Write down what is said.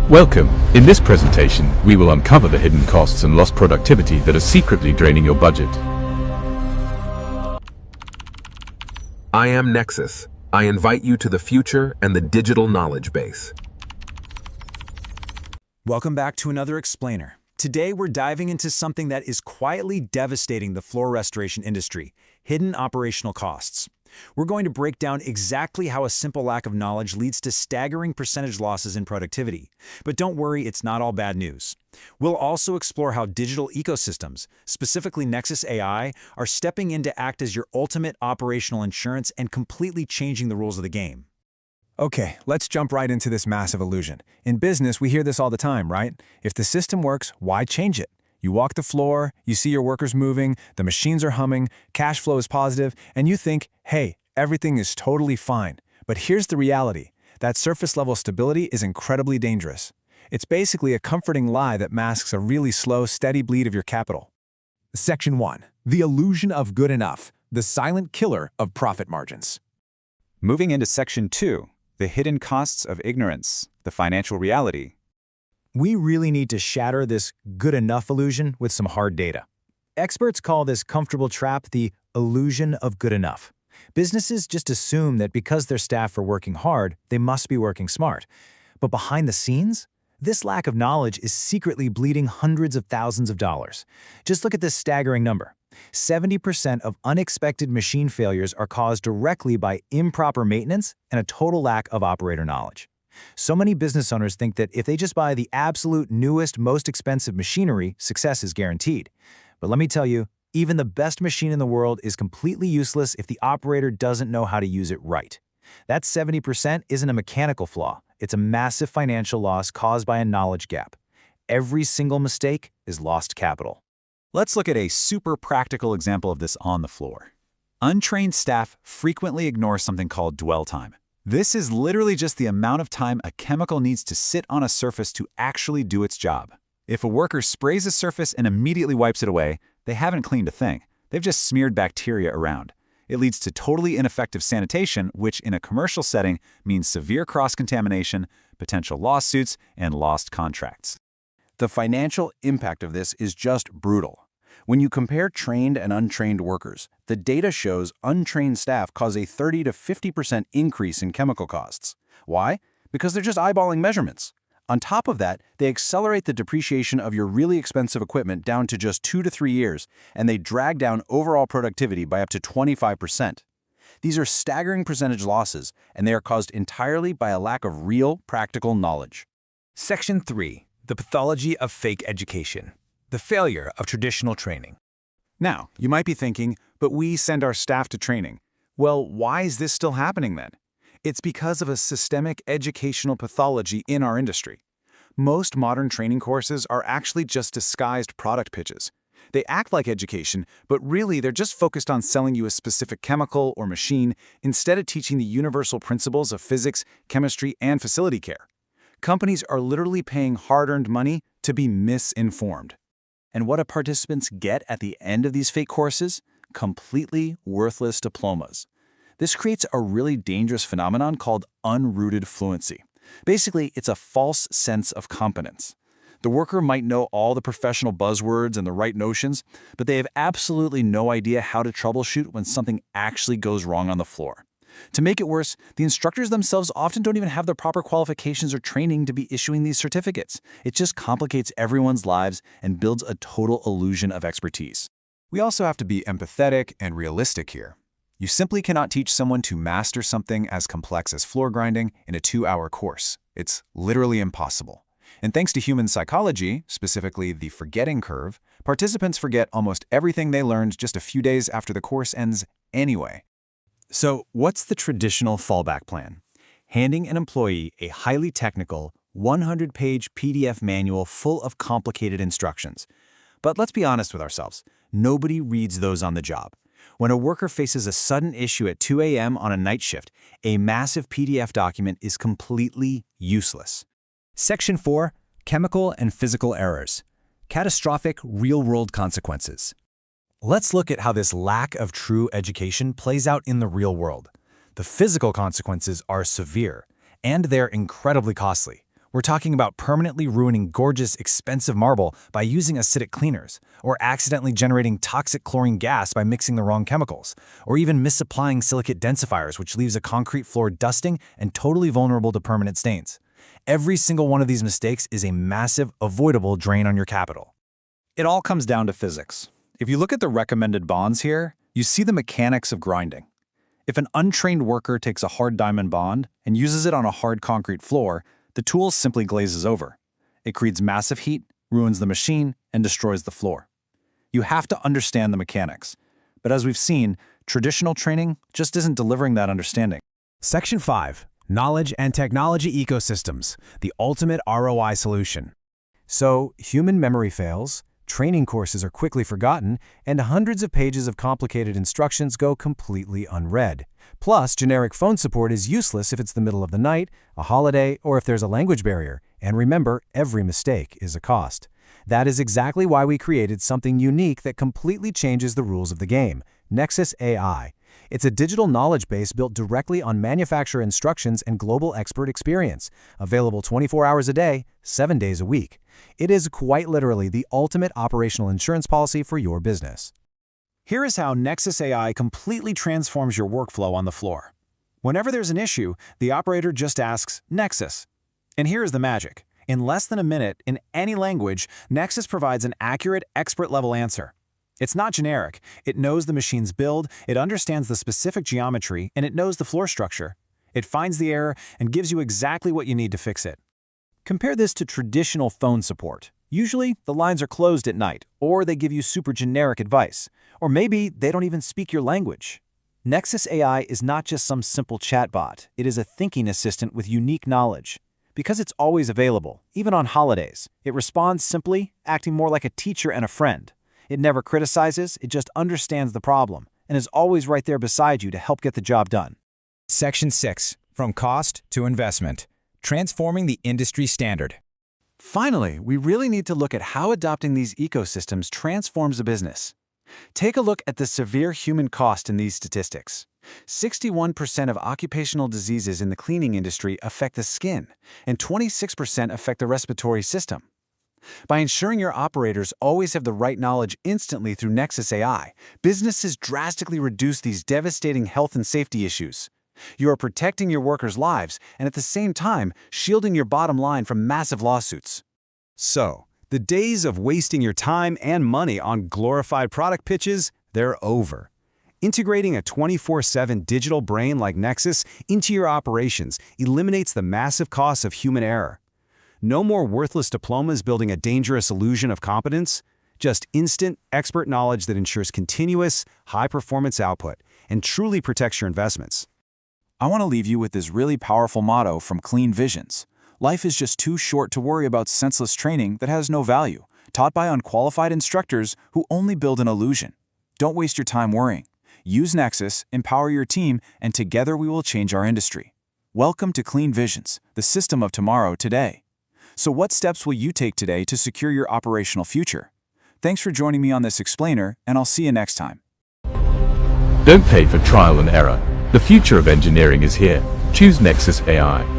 Welcome. In this presentation, we will uncover the hidden costs and lost productivity that are secretly draining your budget. I am Nexus. I invite you to the future and the digital knowledge base. Welcome back to another explainer. Today we're diving into something that is quietly devastating the floor restoration industry: hidden operational costs. We're going to break down exactly how a simple lack of knowledge leads to staggering percentage losses in productivity. But don't worry, it's not all bad news. We'll also explore how digital ecosystems, specifically Nexus AI, are stepping in to act as your ultimate operational insurance and completely changing the rules of the game. Okay, let's jump right into this massive illusion. In business, we hear this all the time, right? If the system works, why change it? You walk the floor, you see your workers moving, the machines are humming, cash flow is positive, and you think, hey, everything is totally fine. But here's the reality. That surface-level stability is incredibly dangerous. It's basically a comforting lie that masks a really slow, steady bleed of your capital. Section 1. The illusion of good enough, the silent killer of profit margins. Moving into Section 2, the hidden costs of ignorance, the financial reality. We really need to shatter this good enough illusion with some hard data. Experts call this comfortable trap the illusion of good enough. Businesses just assume that because their staff are working hard, they must be working smart. But behind the scenes, this lack of knowledge is secretly bleeding hundreds of thousands of dollars. Just look at this staggering number. 70% of unexpected machine failures are caused directly by improper maintenance and a total lack of operator knowledge. So many business owners think that if they just buy the absolute newest, most expensive machinery, success is guaranteed. But let me tell you, even the best machine in the world is completely useless if the operator doesn't know how to use it right. That 70% isn't a mechanical flaw. It's a massive financial loss caused by a knowledge gap. Every single mistake is lost capital. Let's look at a super practical example of this on the floor. Untrained staff frequently ignore something called dwell time. This is literally just the amount of time a chemical needs to sit on a surface to actually do its job. If a worker sprays a surface and immediately wipes it away, they haven't cleaned a thing. They've just smeared bacteria around. It leads to totally ineffective sanitation, which in a commercial setting means severe cross-contamination, potential lawsuits, and lost contracts. The financial impact of this is just brutal. When you compare trained and untrained workers, the data shows untrained staff cause a 30 to 50% increase in chemical costs. Why? Because they're just eyeballing measurements. On top of that, they accelerate the depreciation of your really expensive equipment down to just 2 to 3 years, and they drag down overall productivity by up to 25%. These are staggering percentage losses, and they are caused entirely by a lack of real, practical knowledge. Section 3. The pathology of fake education, the failure of traditional training. Now, you might be thinking, but we send our staff to training. Well, why is this still happening then? It's because of a systemic educational pathology in our industry. Most modern training courses are actually just disguised product pitches. They act like education, but really they're just focused on selling you a specific chemical or machine instead of teaching the universal principles of physics, chemistry, and facility care. Companies are literally paying hard-earned money to be misinformed. And what do participants get at the end of these fake courses? Completely worthless diplomas. This creates a really dangerous phenomenon called unrooted fluency. Basically, it's a false sense of competence. The worker might know all the professional buzzwords and the right notions, but they have absolutely no idea how to troubleshoot when something actually goes wrong on the floor. To make it worse, the instructors themselves often don't even have the proper qualifications or training to be issuing these certificates. It just complicates everyone's lives and builds a total illusion of expertise. We also have to be empathetic and realistic here. You simply cannot teach someone to master something as complex as floor grinding in a 2-hour course. It's literally impossible. And thanks to human psychology, specifically the forgetting curve, participants forget almost everything they learned just a few days after the course ends anyway. So, what's the traditional fallback plan? Handing an employee a highly technical, 100-page PDF manual full of complicated instructions. But let's be honest with ourselves. Nobody reads those on the job. When a worker faces a sudden issue at 2 a.m. on a night shift, a massive PDF document is completely useless. Section 4. Chemical and physical errors, catastrophic real-world consequences. Let's look at how this lack of true education plays out in the real world. The physical consequences are severe, and they're incredibly costly. We're talking about permanently ruining gorgeous, expensive marble by using acidic cleaners, or accidentally generating toxic chlorine gas by mixing the wrong chemicals, or even misapplying silicate densifiers, which leaves a concrete floor dusting and totally vulnerable to permanent stains. Every single one of these mistakes is a massive, avoidable drain on your capital. It all comes down to physics. If you look at the recommended bonds here, you see the mechanics of grinding. If an untrained worker takes a hard diamond bond and uses it on a hard concrete floor, the tool simply glazes over. It creates massive heat, ruins the machine, and destroys the floor. You have to understand the mechanics. But as we've seen, traditional training just isn't delivering that understanding. Section 5. Knowledge and Technology Ecosystems, the ultimate ROI solution. So, human memory fails, training courses are quickly forgotten, and hundreds of pages of complicated instructions go completely unread. Plus, generic phone support is useless if it's the middle of the night, a holiday, or if there's a language barrier. And remember, every mistake is a cost. That is exactly why we created something unique that completely changes the rules of the game, Nexus AI. It's a digital knowledge base built directly on manufacturer instructions and global expert experience, available 24 hours a day, 7 days a week. It is quite literally the ultimate operational insurance policy for your business. Here is how Nexus AI completely transforms your workflow on the floor. Whenever there's an issue, the operator just asks, Nexus. And here's the magic. In less than a minute, in any language, Nexus provides an accurate, expert-level answer. It's not generic. It knows the machine's build, it understands the specific geometry, and it knows the floor structure. It finds the error and gives you exactly what you need to fix it. Compare this to traditional phone support. Usually, the lines are closed at night, or they give you super generic advice. Or maybe they don't even speak your language. Nexus AI is not just some simple chatbot. It is a thinking assistant with unique knowledge. Because it's always available, even on holidays, it responds simply, acting more like a teacher and a friend. It never criticizes, it just understands the problem, and is always right there beside you to help get the job done. Section 6. From Cost to Investment. Transforming the industry standard. Finally, we really need to look at how adopting these ecosystems transforms a business. Take a look at the severe human cost in these statistics. 61% of occupational diseases in the cleaning industry affect the skin, and 26% affect the respiratory system. By ensuring your operators always have the right knowledge instantly through Nexus AI, businesses drastically reduce these devastating health and safety issues. You are protecting your workers' lives and at the same time shielding your bottom line from massive lawsuits. So, the days of wasting your time and money on glorified product pitches, they're over. Integrating a 24/7 digital brain like Nexus into your operations eliminates the massive costs of human error. No more worthless diplomas building a dangerous illusion of competence, just instant, expert knowledge that ensures continuous, high-performance output and truly protects your investments. I want to leave you with this really powerful motto from Clean Visions. Life is just too short to worry about senseless training that has no value, taught by unqualified instructors who only build an illusion. Don't waste your time worrying. Use Nexus, empower your team, and together we will change our industry. Welcome to Clean Visions, the system of tomorrow today. So what steps will you take today to secure your operational future? Thanks for joining me on this explainer, and I'll see you next time. Don't pay for trial and error. The future of engineering is here. Choose Nexus AI.